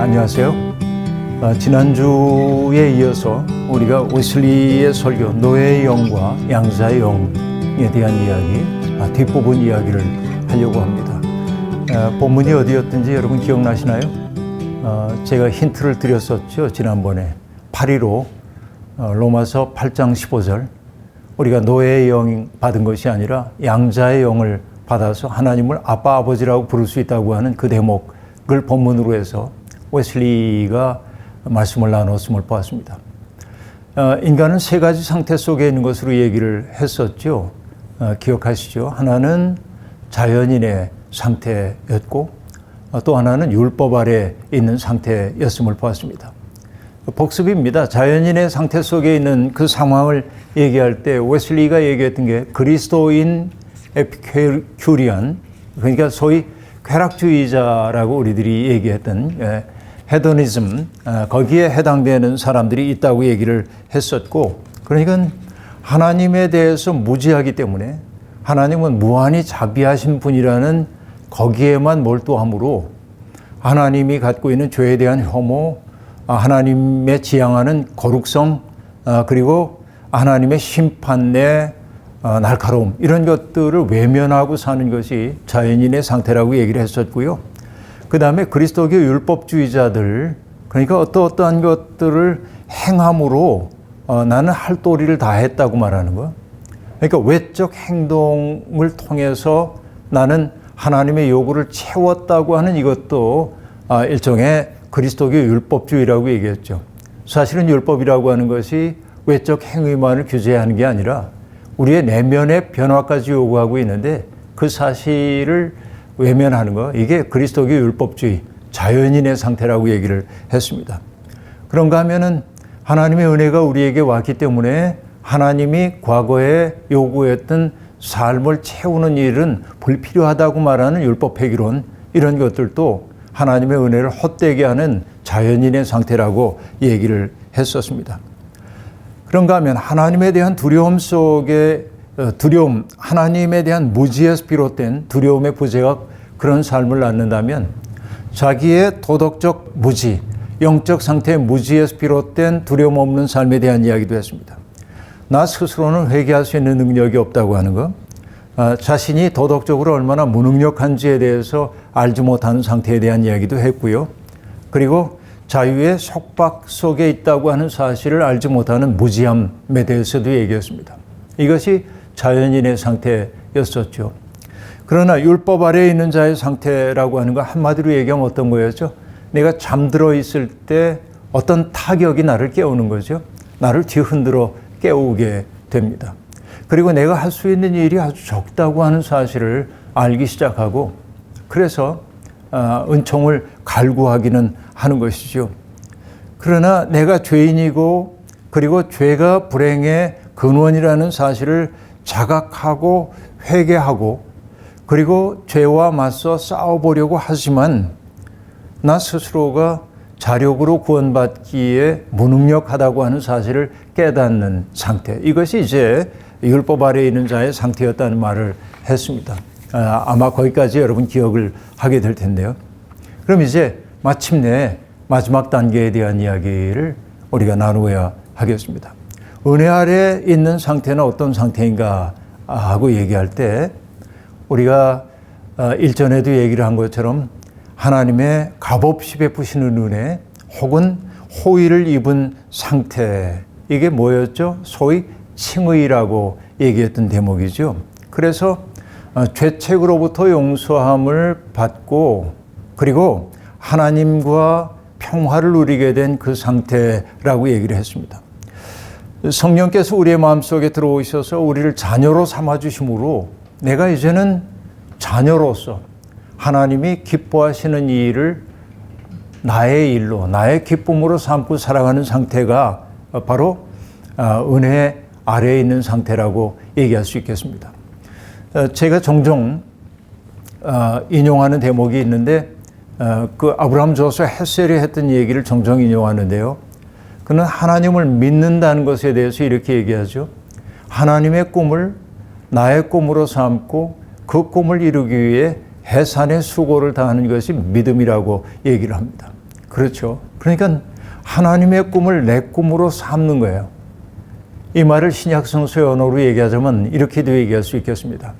안녕하세요. 지난주에 이어서 우리가 웨슬리의 설교 노예의 영과 양자의 영에 대한 이야기, 뒷부분 이야기를 하려고 합니다. 본문이 어디였든지 여러분 기억나시나요? 제가 힌트를 드렸었죠. 지난번에 8.15 로마서 8장 15절 우리가 노예의 영 받은 것이 아니라 양자의 영을 받아서 하나님을 아빠 아버지라고 부를 수 있다고 하는 그 대목을 본문으로 해서 웨슬리가 말씀을 나눴음을 보았습니다. 인간은 세 가지 상태 속에 있는 것으로 얘기를 했었죠. 기억하시죠? 하나는 자연인의 상태였고 또 하나는 율법 아래 있는 상태였음을 보았습니다. 복습입니다. 자연인의 상태 속에 있는 그 상황을 얘기할 때 웨슬리가 얘기했던 게 그리스도인 에피큐리안, 그러니까 소위 쾌락주의자라고 우리들이 얘기했던 헤도니즘, 거기에 해당되는 사람들이 있다고 얘기를 했었고, 그러니까 하나님에 대해서 무지하기 때문에 하나님은 무한히 자비하신 분이라는 거기에만 몰두함으로 하나님이 갖고 있는 죄에 대한 혐오, 하나님의 지향하는 거룩성, 그리고 하나님의 심판의 날카로움, 이런 것들을 외면하고 사는 것이 자연인의 상태라고 얘기를 했었고요. 그 다음에 그리스도교 율법주의자들, 그러니까 어떠한 것들을 행함으로 나는 할 도리를 다 했다고 말하는 거. 그러니까 외적 행동을 통해서 나는 하나님의 요구를 채웠다고 하는 이것도 일종의 그리스도교 율법주의라고 얘기했죠. 사실은 율법이라고 하는 것이 외적 행위만을 규제하는 게 아니라 우리의 내면의 변화까지 요구하고 있는데 그 사실을 외면하는 거, 이게 그리스도교 율법주의, 자연인의 상태라고 얘기를 했습니다. 그런가 하면은 하나님의 은혜가 우리에게 왔기 때문에 하나님이 과거에 요구했던 삶을 채우는 일은 불필요하다고 말하는 율법 폐기론, 이런 것들도 하나님의 은혜를 헛되게 하는 자연인의 상태라고 얘기를 했었습니다. 그런가 하면 하나님에 대한 두려움 속에 하나님에 대한 무지에서 비롯된 두려움의 부재가 그런 삶을 낳는다면 자기의 도덕적 무지, 영적 상태의 무지에서 비롯된 두려움 없는 삶에 대한 이야기도 했습니다. 나 스스로는 회개할 수 있는 능력이 없다고 하는 것, 자신이 도덕적으로 얼마나 무능력한지에 대해서 알지 못하는 상태에 대한 이야기도 했고요. 그리고 자유의 속박 속에 있다고 하는 사실을 알지 못하는 무지함에 대해서도 얘기했습니다. 이것이 자연인의 상태였었죠. 그러나 율법 아래에 있는 자의 상태라고 하는 거 한마디로 얘기하면 어떤 거였죠? 내가 잠들어 있을 때 어떤 타격이 나를 깨우는 거죠. 나를 뒤흔들어 깨우게 됩니다. 그리고 내가 할 수 있는 일이 아주 적다고 하는 사실을 알기 시작하고, 그래서 은총을 갈구하기는 하는 것이죠. 그러나 내가 죄인이고 그리고 죄가 불행의 근원이라는 사실을 자각하고 회개하고 그리고 죄와 맞서 싸워보려고 하지만 나 스스로가 자력으로 구원받기에 무능력하다고 하는 사실을 깨닫는 상태, 이것이 이제 율법 아래에 있는 자의 상태였다는 말을 했습니다. 아마 거기까지 여러분 기억을 하게 될 텐데요. 그럼 이제 마침내 마지막 단계에 대한 이야기를 우리가 나누어야 하겠습니다. 은혜 아래 있는 상태는 어떤 상태인가 하고 얘기할 때 우리가 일전에도 얘기를 한 것처럼 하나님의 값없이 베푸시는 은혜 혹은 호의를 입은 상태, 이게 뭐였죠? 소위 칭의라고 얘기했던 대목이죠. 그래서 죄책으로부터 용서함을 받고 그리고 하나님과 평화를 누리게 된 그 상태라고 얘기를 했습니다. 성령께서 우리의 마음속에 들어오셔서 우리를 자녀로 삼아주심으로 내가 이제는 자녀로서 하나님이 기뻐하시는 이 일을 나의 일로, 나의 기쁨으로 삼고 살아가는 상태가 바로 은혜 아래에 있는 상태라고 얘기할 수 있겠습니다. 제가 종종 인용하는 대목이 있는데 그 아브라함 저서 헤셀이 했던 얘기를 종종 인용하는데요. 그는 하나님을 믿는다는 것에 대해서 이렇게 얘기하죠. 하나님의 꿈을 나의 꿈으로 삼고 그 꿈을 이루기 위해 해산의 수고를 다하는 것이 믿음이라고 얘기를 합니다. 그렇죠. 그러니까 하나님의 꿈을 내 꿈으로 삼는 거예요. 이 말을 신약성서의 언어로 얘기하자면 이렇게도 얘기할 수 있겠습니다.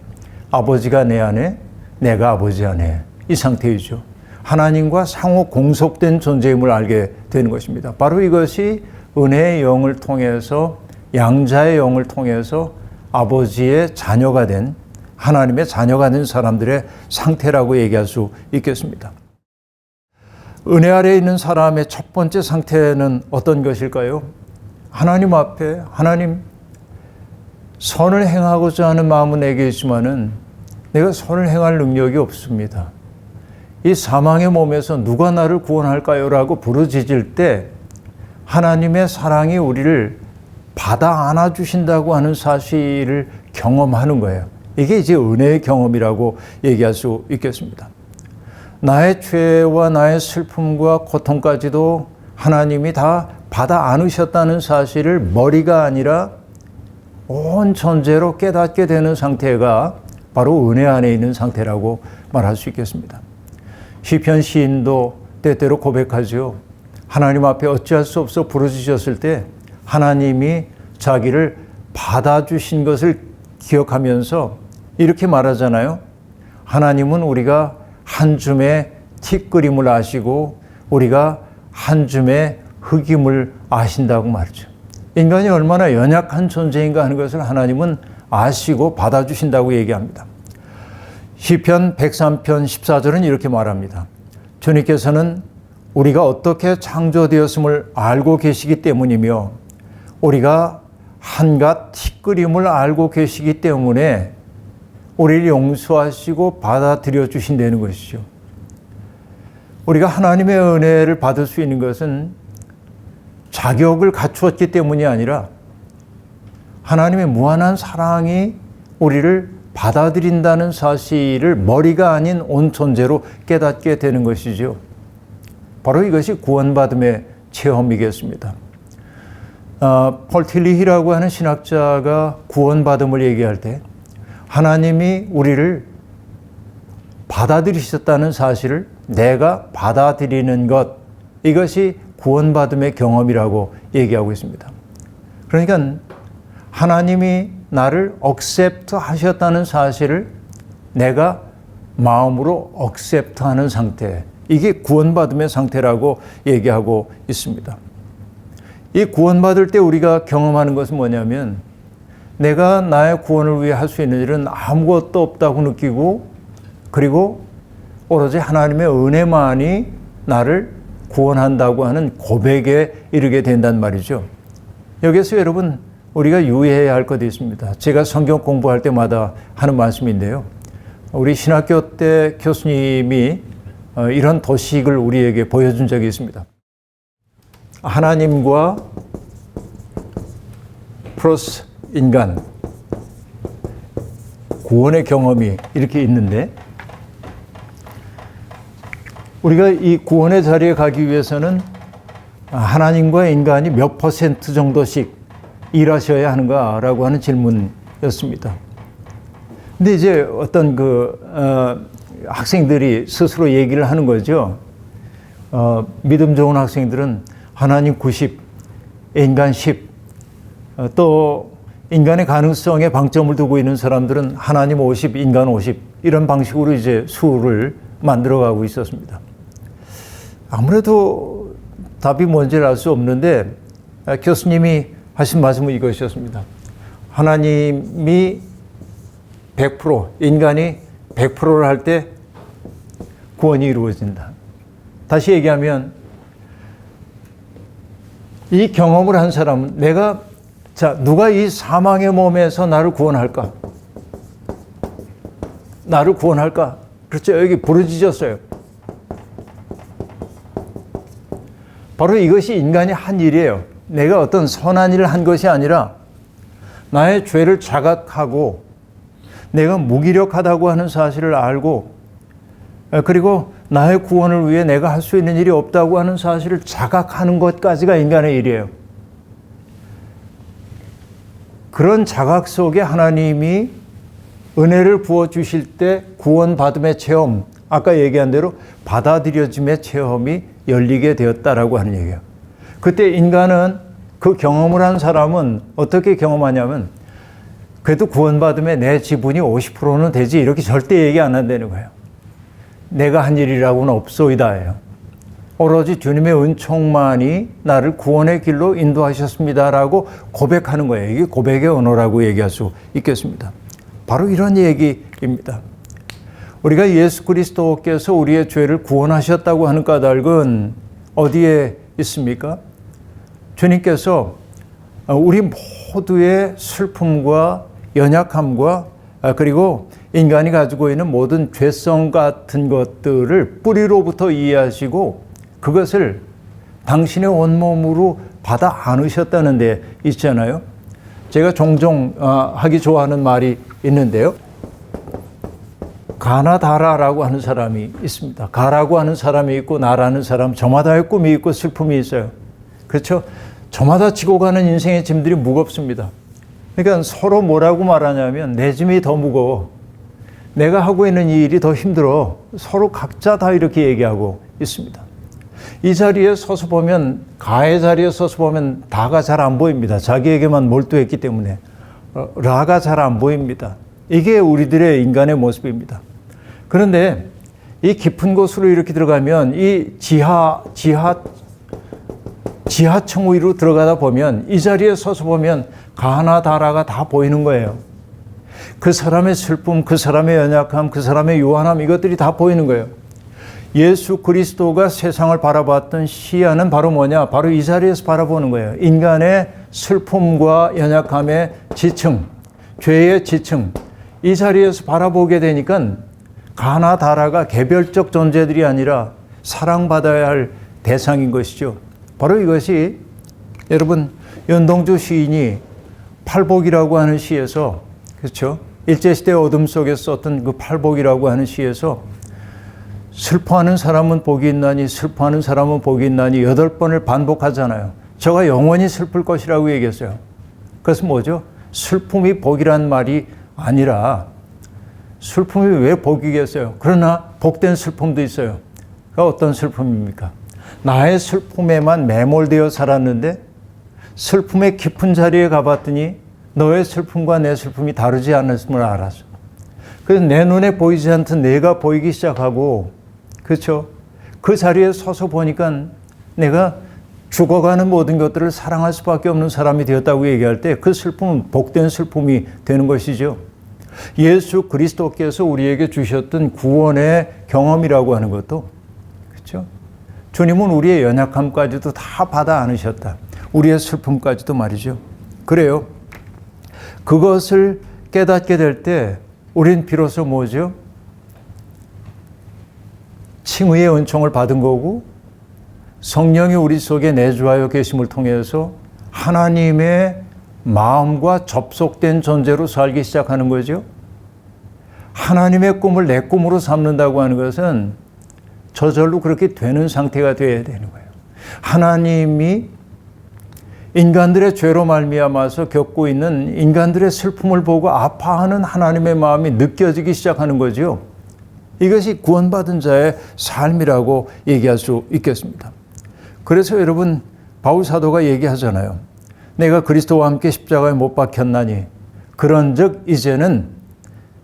아버지가 내 안에, 내가 아버지 안에, 이 상태이죠. 하나님과 상호 공속된 존재임을 알게 되는 것입니다. 바로 이것이 은혜의 영을 통해서, 양자의 영을 통해서 아버지의 자녀가 된, 하나님의 자녀가 된 사람들의 상태라고 얘기할 수 있겠습니다. 은혜 아래에 있는 사람의 첫 번째 상태는 어떤 것일까요? 하나님 앞에, 하나님, 선을 행하고자 하는 마음은 내게 있지만은 내가 선을 행할 능력이 없습니다. 이 사망의 몸에서 누가 나를 구원할까요? 라고 부르짖을 때 하나님의 사랑이 우리를 받아 안아주신다고 하는 사실을 경험하는 거예요. 이게 이제 은혜의 경험이라고 얘기할 수 있겠습니다. 나의 죄와 나의 슬픔과 고통까지도 하나님이 다 받아 안으셨다는 사실을 머리가 아니라 온 존재로 깨닫게 되는 상태가 바로 은혜 안에 있는 상태라고 말할 수 있겠습니다. 시편 시인도 때때로 고백하죠. 하나님 앞에 어찌할 수 없어 부르짖었을 때 하나님이 자기를 받아주신 것을 기억하면서 이렇게 말하잖아요. 하나님은 우리가 한 줌의 티끌임을 아시고 우리가 한 줌의 흙임을 아신다고 말이죠. 인간이 얼마나 연약한 존재인가 하는 것을 하나님은 아시고 받아주신다고 얘기합니다. 시편 103편 14절은 이렇게 말합니다. 주님께서는 우리가 어떻게 창조되었음을 알고 계시기 때문이며 우리가 한갓 티끌임을 알고 계시기 때문에 우리를 용서하시고 받아들여 주신다는 것이죠. 우리가 하나님의 은혜를 받을 수 있는 것은 자격을 갖추었기 때문이 아니라 하나님의 무한한 사랑이 우리를 받아들인다는 사실을 머리가 아닌 온 존재로 깨닫게 되는 것이죠. 바로 이것이 구원받음의 체험이겠습니다. 폴 틸리히라고 하는 신학자가 구원받음을 얘기할 때 하나님이 우리를 받아들이셨다는 사실을 내가 받아들이는 것, 이것이 구원받음의 경험이라고 얘기하고 있습니다. 그러니까 하나님이 나를 억셉트 하셨다는 사실을 내가 마음으로 억셉트 하는 상태, 이게 구원받음의 상태라고 얘기하고 있습니다. 이 구원받을 때 우리가 경험하는 것은 뭐냐면 내가 나의 구원을 위해 할 수 있는 일은 아무것도 없다고 느끼고 그리고 오로지 하나님의 은혜만이 나를 구원한다고 하는 고백에 이르게 된단 말이죠. 여기서 여러분 우리가 유의해야 할 것이 있습니다. 제가 성경 공부할 때마다 하는 말씀인데요. 우리 신학교 때 교수님이 이런 도식을 우리에게 보여준 적이 있습니다. 하나님과 플러스 인간, 구원의 경험이 이렇게 있는데 우리가 이 구원의 자리에 가기 위해서는 하나님과 인간이 몇 퍼센트 정도씩 일하셔야 하는가라고 하는 질문이었습니다. 근데 이제 어떤 학생들이 스스로 얘기를 하는 거죠. 믿음 좋은 학생들은 하나님 90, 인간 10, 또 인간의 가능성에 방점을 두고 있는 사람들은 하나님 50, 인간 50 이런 방식으로 이제 수를 만들어가고 있었습니다. 아무래도 답이 뭔지를 알 수 없는데 교수님이 하신 말씀은 이것이었습니다. 하나님이 100%, 인간이 100%를 할 때 구원이 이루어진다. 다시 얘기하면 이 경험을 한 사람은 누가 이 사망의 몸에서 나를 구원할까? 나를 구원할까? 그렇죠. 여기 부르짖었어요. 바로 이것이 인간이 한 일이에요. 내가 어떤 선한 일을 한 것이 아니라 나의 죄를 자각하고 내가 무기력하다고 하는 사실을 알고 그리고 나의 구원을 위해 내가 할 수 있는 일이 없다고 하는 사실을 자각하는 것까지가 인간의 일이에요. 그런 자각 속에 하나님이 은혜를 부어주실 때 구원받음의 체험, 아까 얘기한 대로 받아들여짐의 체험이 열리게 되었다라고 하는 얘기예요. 그때 인간은 그 경험을 한 사람은 어떻게 경험하냐면 그래도 구원받으면 내 지분이 50%는 되지 이렇게 절대 얘기 안 한다는 거예요. 내가 한 일이라고는 없소이다예요. 오로지 주님의 은총만이 나를 구원의 길로 인도하셨습니다라고 고백하는 거예요. 이게 고백의 언어라고 얘기할 수 있겠습니다. 바로 이런 얘기입니다. 우리가 예수 그리스도께서 우리의 죄를 구원하셨다고 하는 까닭은 어디에 있습니까? 주님께서 우리 모두의 슬픔과 연약함과 그리고 인간이 가지고 있는 모든 죄성 같은 것들을 뿌리로부터 이해하시고 그것을 당신의 온몸으로 받아 안으셨다는 데 있잖아요. 제가 종종 하기 좋아하는 말이 있는데요. 가나 다라라고 하는 사람이 있습니다. 가라고 하는 사람이 있고 나라는 사람, 저마다의 꿈이 있고 슬픔이 있어요. 그렇죠? 저마다 지고 가는 인생의 짐들이 무겁습니다. 그러니까 서로 뭐라고 말하냐면 내 짐이 더 무거워. 내가 하고 있는 이 일이 더 힘들어. 서로 각자 다 이렇게 얘기하고 있습니다. 이 자리에 서서 보면, 가의 자리에 서서 보면 다가 잘 안 보입니다. 자기에게만 몰두했기 때문에. 라가 잘 안 보입니다. 이게 우리들의 인간의 모습입니다. 그런데 이 깊은 곳으로 이렇게 들어가면 이 지하층 위로 들어가다 보면 이 자리에 서서 보면 가나 다라가 다 보이는 거예요. 그 사람의 슬픔, 그 사람의 연약함, 그 사람의 요한함 이것들이 다 보이는 거예요. 예수 그리스도가 세상을 바라봤던 시야는 바로 뭐냐? 바로 이 자리에서 바라보는 거예요. 인간의 슬픔과 연약함의 지층, 죄의 지층 이 자리에서 바라보게 되니까 가나 다라가 개별적 존재들이 아니라 사랑받아야 할 대상인 것이죠. 바로 이것이 여러분 연동주 시인이 팔복이라고 하는 시에서 그렇죠? 일제시대 어둠 속에서 썼던 그 팔복이라고 하는 시에서 슬퍼하는 사람은 복이 있나니 슬퍼하는 사람은 복이 있나니 8번을 반복하잖아요. 저가 영원히 슬플 것이라고 얘기했어요. 그것은 뭐죠? 슬픔이 복이란 말이 아니라 슬픔이 왜 복이겠어요? 그러나 복된 슬픔도 있어요. 그 어떤 슬픔입니까? 나의 슬픔에만 매몰되어 살았는데 슬픔의 깊은 자리에 가봤더니 너의 슬픔과 내 슬픔이 다르지 않았음을 알았어. 그래서 내 눈에 보이지 않던 내가 보이기 시작하고 그렇죠? 그 자리에 서서 보니까 내가 죽어가는 모든 것들을 사랑할 수밖에 없는 사람이 되었다고 얘기할 때 그 슬픔은 복된 슬픔이 되는 것이죠. 예수 그리스도께서 우리에게 주셨던 구원의 경험이라고 하는 것도 그렇죠? 주님은 우리의 연약함까지도 다 받아 안으셨다. 우리의 슬픔까지도 말이죠. 그래요. 그것을 깨닫게 될 때 우린 비로소 뭐죠? 칭의의 은총을 받은 거고 성령이 우리 속에 내주하여 계심을 통해서 하나님의 마음과 접속된 존재로 살기 시작하는 거죠. 하나님의 꿈을 내 꿈으로 삼는다고 하는 것은 저절로 그렇게 되는 상태가 되어야 되는 거예요. 하나님이 인간들의 죄로 말미암아서 겪고 있는 인간들의 슬픔을 보고 아파하는 하나님의 마음이 느껴지기 시작하는 거죠. 이것이 구원받은 자의 삶이라고 얘기할 수 있겠습니다. 그래서 여러분 바울 사도가 얘기하잖아요. 내가 그리스도와 함께 십자가에 못 박혔나니 그런즉 이제는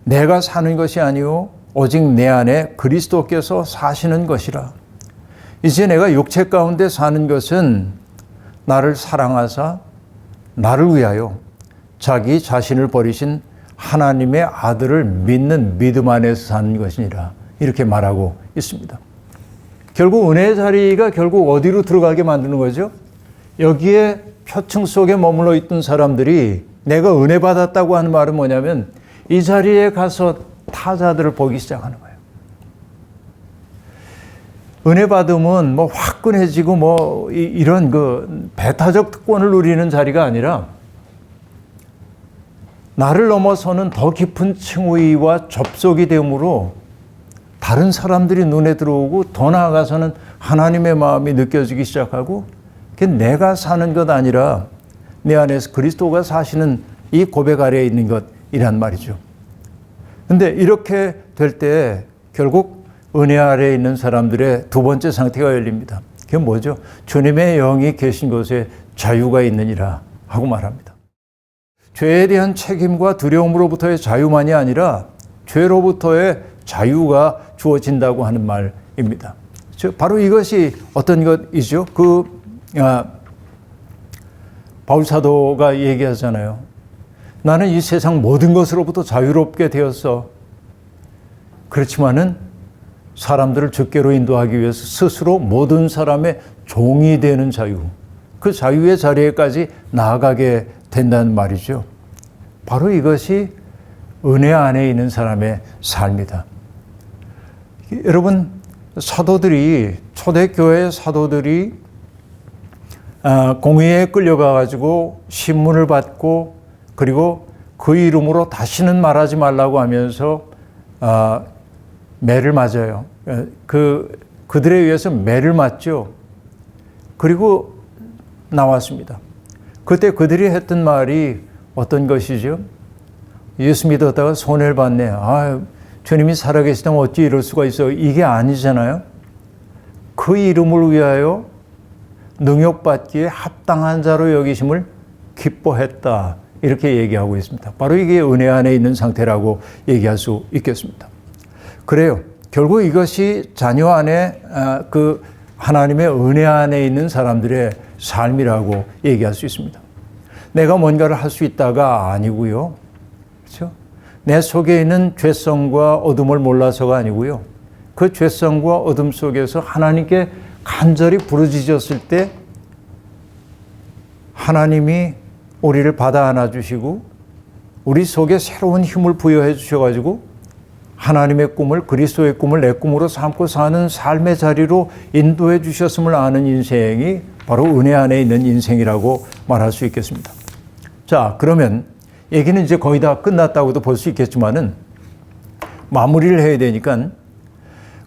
내가 사는 것이 아니오 오직 내 안에 그리스도께서 사시는 것이라. 이제 내가 육체 가운데 사는 것은 나를 사랑하사 나를 위하여 자기 자신을 버리신 하나님의 아들을 믿는 믿음 안에서 사는 것이니라. 이렇게 말하고 있습니다. 결국 은혜의 자리가 결국 어디로 들어가게 만드는 거죠? 여기에 표층 속에 머물러 있던 사람들이 내가 은혜 받았다고 하는 말은 뭐냐면 이 자리에 가서 타자들을 보기 시작하는 거예요. 은혜 받으면 뭐 화끈해지고 뭐 이런 그 배타적 특권을 누리는 자리가 아니라 나를 넘어서는 더 깊은 칭의와 접속이 되므로 다른 사람들이 눈에 들어오고 더 나아가서는 하나님의 마음이 느껴지기 시작하고 그게 내가 사는 것 아니라 내 안에서 그리스도가 사시는 이 고백 아래에 있는 것이란 말이죠. 근데 이렇게 될 때 결국 은혜 아래에 있는 사람들의 두 번째 상태가 열립니다. 그게 뭐죠? 주님의 영이 계신 곳에 자유가 있느니라 하고 말합니다. 죄에 대한 책임과 두려움으로부터의 자유만이 아니라 죄로부터의 자유가 주어진다고 하는 말입니다. 바로 이것이 어떤 것이죠? 바울 사도가 얘기하잖아요. 나는 이 세상 모든 것으로부터 자유롭게 되었어. 그렇지만은 사람들을 주께로 인도하기 위해서 스스로 모든 사람의 종이 되는 자유, 그 자유의 자리에까지 나아가게 된다는 말이죠. 바로 이것이 은혜 안에 있는 사람의 삶이다. 여러분, 사도들이, 초대교회 사도들이 공의에 끌려가가지고 신문을 받고 그리고 그 이름으로 다시는 말하지 말라고 하면서 매를 맞아요. 그들에 의해서 매를 맞죠. 그리고 나왔습니다. 그때 그들이 했던 말이 어떤 것이죠? 예수 믿었다가 손해를 봤네. 주님이 살아계시다면 어찌 이럴 수가 있어. 이게 아니잖아요. 그 이름을 위하여 능욕받기에 합당한 자로 여기심을 기뻐했다. 이렇게 얘기하고 있습니다. 바로 이게 은혜 안에 있는 상태라고 얘기할 수 있겠습니다. 그래요. 결국 이것이 자녀 안에 그 하나님의 은혜 안에 있는 사람들의 삶이라고 얘기할 수 있습니다. 내가 뭔가를 할 수 있다가 아니고요. 그렇죠? 내 속에 있는 죄성과 어둠을 몰라서가 아니고요. 그 죄성과 어둠 속에서 하나님께 간절히 부르짖었을 때 하나님이 우리를 받아 안아주시고 우리 속에 새로운 힘을 부여해 주셔가지고 하나님의 꿈을, 그리스도의 꿈을 내 꿈으로 삼고 사는 삶의 자리로 인도해 주셨음을 아는 인생이 바로 은혜 안에 있는 인생이라고 말할 수 있겠습니다. 자, 그러면 얘기는 이제 거의 다 끝났다고도 볼 수 있겠지만은 마무리를 해야 되니까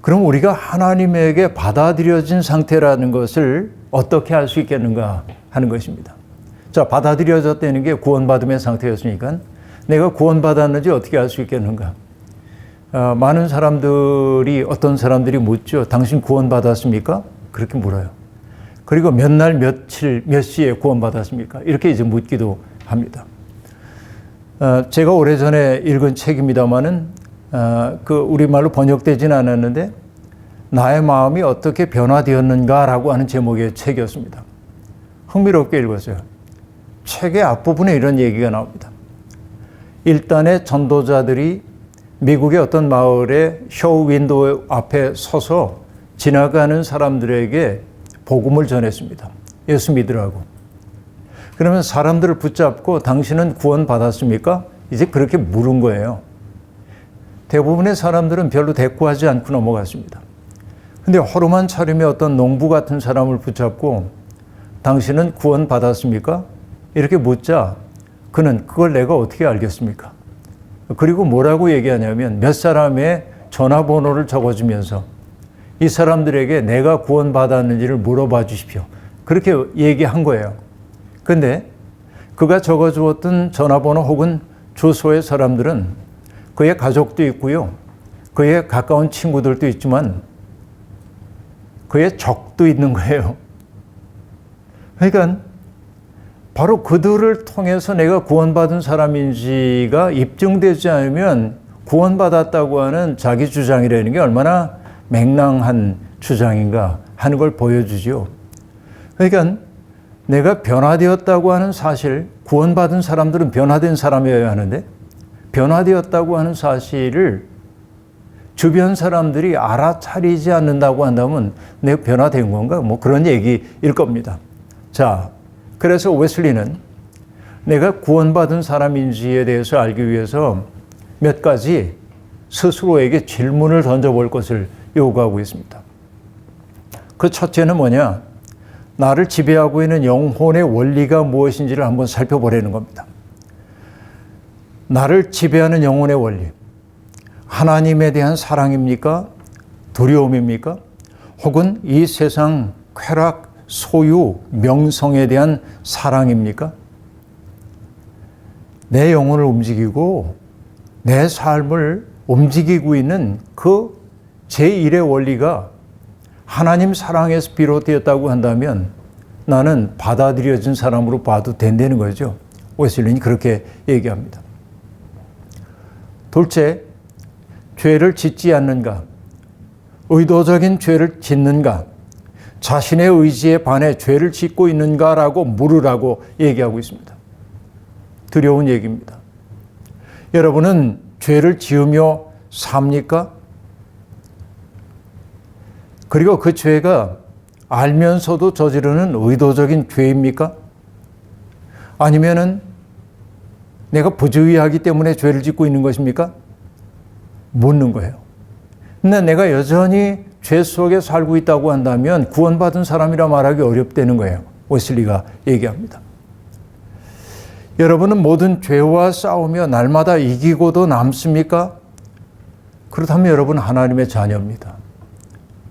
그럼 우리가 하나님에게 받아들여진 상태라는 것을 어떻게 할 수 있겠는가 하는 것입니다. 자, 받아들여졌다는 게 구원받음의 상태였으니까 내가 구원받았는지 어떻게 알 수 있겠는가? 많은 사람들이, 어떤 사람들이 묻죠. 당신 구원받았습니까? 그렇게 물어요. 그리고 몇 날, 며칠, 몇 시에 구원받았습니까? 이렇게 이제 묻기도 합니다. 제가 오래전에 읽은 책입니다만은, 우리말로 번역되지는 않았는데, 나의 마음이 어떻게 변화되었는가라고 하는 제목의 책이었습니다. 흥미롭게 읽었어요. 책의 앞부분에 이런 얘기가 나옵니다. 일단의 전도자들이 미국의 어떤 마을에 쇼 윈도우 앞에 서서 지나가는 사람들에게 복음을 전했습니다. 예수 믿으라고. 그러면 사람들을 붙잡고 당신은 구원받았습니까? 이제 그렇게 물은 거예요. 대부분의 사람들은 별로 대꾸하지 않고 넘어갔습니다. 근데 허름한 차림의 어떤 농부 같은 사람을 붙잡고 당신은 구원받았습니까? 이렇게 묻자 그는 그걸 내가 어떻게 알겠습니까? 그리고 뭐라고 얘기하냐면 몇 사람의 전화번호를 적어주면서 이 사람들에게 내가 구원받았는지를 물어봐 주십시오. 그렇게 얘기한 거예요. 근데 그가 적어주었던 전화번호 혹은 주소의 사람들은 그의 가족도 있고요. 그의 가까운 친구들도 있지만 그의 적도 있는 거예요. 그러니까 바로 그들을 통해서 내가 구원받은 사람인지가 입증되지 않으면 구원받았다고 하는 자기 주장이라는 게 얼마나 맹랑한 주장인가 하는 걸 보여주죠. 그러니까 내가 변화되었다고 하는 사실, 구원받은 사람들은 변화된 사람이어야 하는데 변화되었다고 하는 사실을 주변 사람들이 알아차리지 않는다고 한다면 내가 변화된 건가? 뭐 그런 얘기일 겁니다. 자, 그래서 웨슬리는 내가 구원받은 사람인지에 대해서 알기 위해서 몇 가지 스스로에게 질문을 던져볼 것을 요구하고 있습니다. 그 첫째는 뭐냐? 나를 지배하고 있는 영혼의 원리가 무엇인지를 한번 살펴보려는 겁니다. 나를 지배하는 영혼의 원리. 하나님에 대한 사랑입니까? 두려움입니까? 혹은 이 세상 쾌락, 소유, 명성에 대한 사랑입니까? 내 영혼을 움직이고 내 삶을 움직이고 있는 그 제1의 원리가 하나님 사랑에서 비롯되었다고 한다면 나는 받아들여진 사람으로 봐도 된다는 거죠. 웨슬리는 그렇게 얘기합니다. 둘째, 죄를 짓지 않는가? 의도적인 죄를 짓는가? 자신의 의지에 반해 죄를 짓고 있는가라고 물으라고 얘기하고 있습니다. 두려운 얘기입니다. 여러분은 죄를 지으며 삽니까? 그리고 그 죄가 알면서도 저지르는 의도적인 죄입니까? 아니면은 내가 부주의하기 때문에 죄를 짓고 있는 것입니까? 묻는 거예요. 근데 내가 여전히 죄 속에 살고 있다고 한다면 구원받은 사람이라 말하기 어렵다는 거예요. 웨슬리가 얘기합니다. 여러분은 모든 죄와 싸우며 날마다 이기고도 남습니까? 그렇다면 여러분 하나님의 자녀입니다.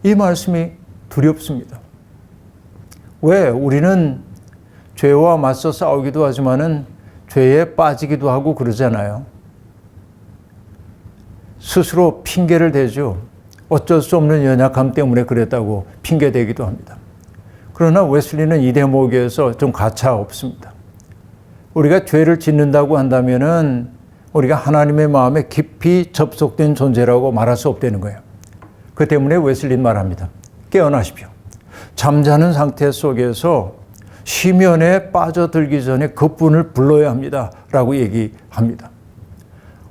이 말씀이 두렵습니다. 왜? 우리는 죄와 맞서 싸우기도 하지만은 죄에 빠지기도 하고 그러잖아요. 스스로 핑계를 대죠. 어쩔 수 없는 연약함 때문에 그랬다고 핑계대기도 합니다. 그러나 웨슬리는 이 대목에서 좀 가차 없습니다. 우리가 죄를 짓는다고 한다면은 우리가 하나님의 마음에 깊이 접속된 존재라고 말할 수 없다는 거예요. 그 때문에 웨슬리는 말합니다. 깨어나십시오. 잠자는 상태 속에서 시면에 빠져들기 전에 그분을 불러야 합니다. 라고 얘기합니다.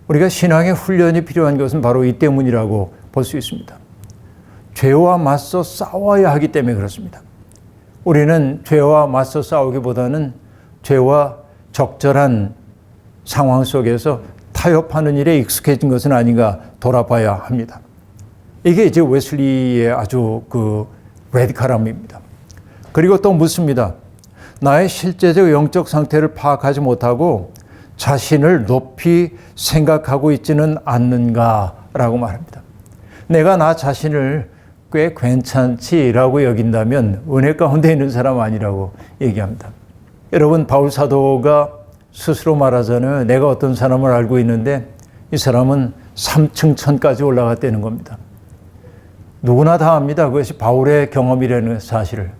우리가 신앙의 훈련이 필요한 것은 바로 이 때문이라고 볼 수 있습니다. 죄와 맞서 싸워야 하기 때문에 그렇습니다. 우리는 죄와 맞서 싸우기보다는 죄와 적절한 상황 속에서 타협하는 일에 익숙해진 것은 아닌가 돌아봐야 합니다. 이게 이제 웨슬리의 아주 레디컬함입니다. 그리고 또 묻습니다. 나의 실제적 영적 상태를 파악하지 못하고 자신을 높이 생각하고 있지는 않는가라고 말합니다. 내가 나 자신을 꽤 괜찮지라고 여긴다면 은혜 가운데 있는 사람 아니라고 얘기합니다. 여러분, 바울 사도가 스스로 말하잖아요. 내가 어떤 사람을 알고 있는데 이 사람은 3층 천까지 올라갔다는 겁니다. 누구나 다 압니다. 그것이 바울의 경험이라는 사실을.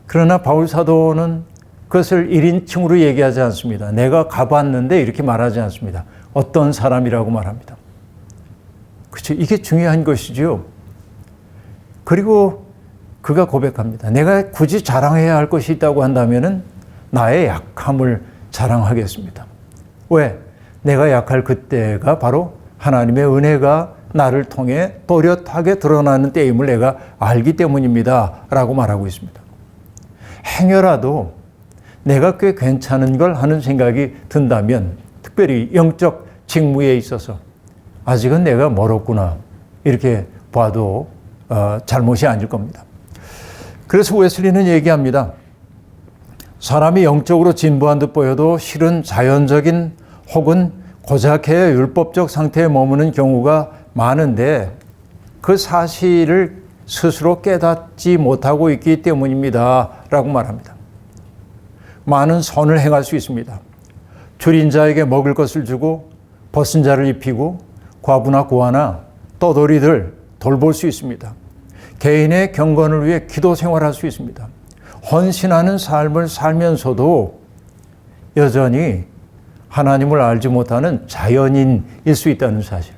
그러나 바울 사도는 그것을 1인칭으로 얘기하지 않습니다. 내가 가봤는데 이렇게 말하지 않습니다. 어떤 사람이라고 말합니다. 그렇죠. 이게 중요한 것이죠. 그리고 그가 고백합니다. 내가 굳이 자랑해야 할 것이 있다고 한다면은 나의 약함을 자랑하겠습니다. 왜? 내가 약할 그때가 바로 하나님의 은혜가 나를 통해 또렷하게 드러나는 때임을 내가 알기 때문입니다. 라고 말하고 있습니다. 행여라도 내가 꽤 괜찮은 걸 하는 생각이 든다면 특별히 영적 직무에 있어서 아직은 내가 멀었구나 이렇게 봐도 잘못이 아닐 겁니다. 그래서 웨슬리는 얘기합니다. 사람이 영적으로 진보한 듯 보여도 실은 자연적인 혹은 고작해야 율법적 상태에 머무는 경우가 많은데 그 사실을 스스로 깨닫지 못하고 있기 때문입니다. 라고 말합니다. 많은 선을 행할 수 있습니다. 줄인 자에게 먹을 것을 주고 벗은 자를 입히고 과부나 고아나 떠돌이들 돌볼 수 있습니다. 개인의 경건을 위해 기도 생활할 수 있습니다. 헌신하는 삶을 살면서도 여전히 하나님을 알지 못하는 자연인일 수 있다는 사실.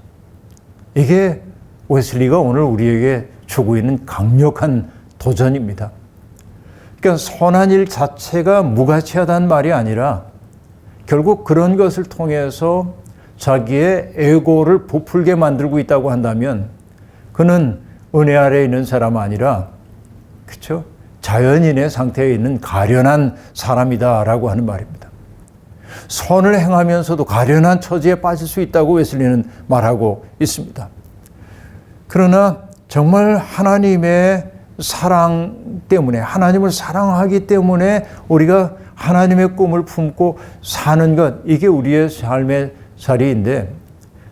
이게 웨슬리가 오늘 우리에게 주고 있는 강력한 도전입니다. 그러니까 선한 일 자체가 무가치하다는 말이 아니라 결국 그런 것을 통해서 자기의 에고를 부풀게 만들고 있다고 한다면 그는 은혜 아래에 있는 사람 아니라 그렇죠? 자연인의 상태에 있는 가련한 사람이다라고 하는 말입니다. 선을 행하면서도 가련한 처지에 빠질 수 있다고 웨슬리는 말하고 있습니다. 그러나 정말 하나님의 사랑 때문에 하나님을 사랑하기 때문에 우리가 하나님의 꿈을 품고 사는 것 이게 우리의 삶의 자리인데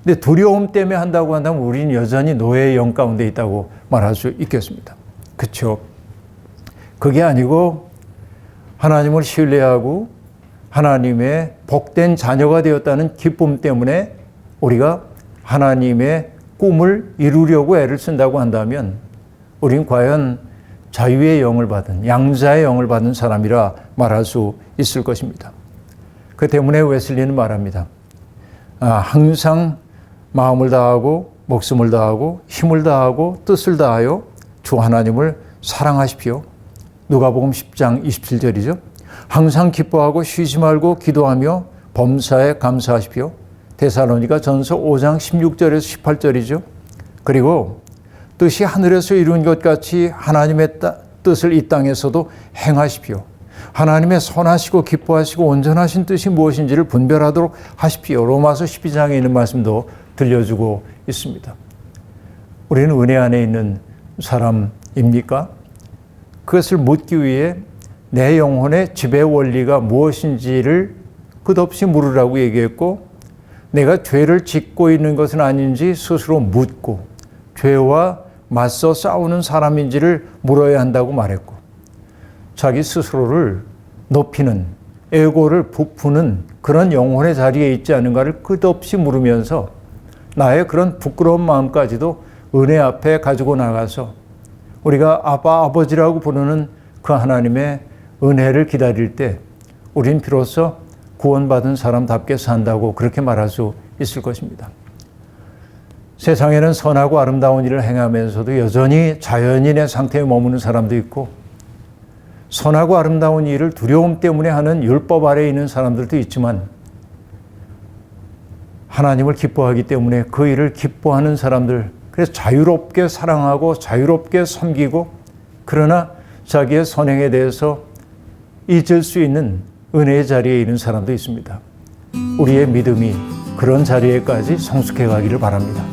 근데 두려움 때문에 한다고 한다면 우리는 여전히 노예의 영 가운데 있다고 말할 수 있겠습니다. 그렇죠? 그게 아니고 하나님을 신뢰하고 하나님의 복된 자녀가 되었다는 기쁨 때문에 우리가 하나님의 꿈을 이루려고 애를 쓴다고 한다면 우린 과연 자유의 영을 받은, 양자의 영을 받은 사람이라 말할 수 있을 것입니다. 그 때문에 웨슬리는 말합니다. 항상 마음을 다하고 목숨을 다하고 힘을 다하고 뜻을 다하여 주 하나님을 사랑하십시오. 누가복음 10장 27절이죠. 항상 기뻐하고 쉬지 말고 기도하며 범사에 감사하십시오. 데살로니가 전서 5장 16절에서 18절이죠. 그리고 뜻이 하늘에서 이룬 것 같이 하나님의 뜻을 이 땅에서도 행하십시오. 하나님의 선하시고 기뻐하시고 온전하신 뜻이 무엇인지를 분별하도록 하십시오. 로마서 12장에 있는 말씀도 들려주고 있습니다. 우리는 은혜 안에 있는 사람입니까? 그것을 묻기 위해 내 영혼의 지배 원리가 무엇인지를 끝없이 물으라고 얘기했고, 내가 죄를 짓고 있는 것은 아닌지 스스로 묻고 죄와 맞서 싸우는 사람인지를 물어야 한다고 말했고, 자기 스스로를 높이는, 에고를 부푸는 그런 영혼의 자리에 있지 않은가를 끝없이 물으면서 나의 그런 부끄러운 마음까지도 은혜 앞에 가지고 나가서 우리가 아빠, 아버지라고 부르는 그 하나님의 은혜를 기다릴 때 우린 비로소 구원받은 사람답게 산다고 그렇게 말할 수 있을 것입니다. 세상에는 선하고 아름다운 일을 행하면서도 여전히 자연인의 상태에 머무는 사람도 있고, 선하고 아름다운 일을 두려움 때문에 하는 율법 아래에 있는 사람들도 있지만, 하나님을 기뻐하기 때문에 그 일을 기뻐하는 사람들, 그래서 자유롭게 사랑하고 자유롭게 섬기고, 그러나 자기의 선행에 대해서 잊을 수 있는 은혜의 자리에 있는 사람도 있습니다. 우리의 믿음이 그런 자리에까지 성숙해 가기를 바랍니다.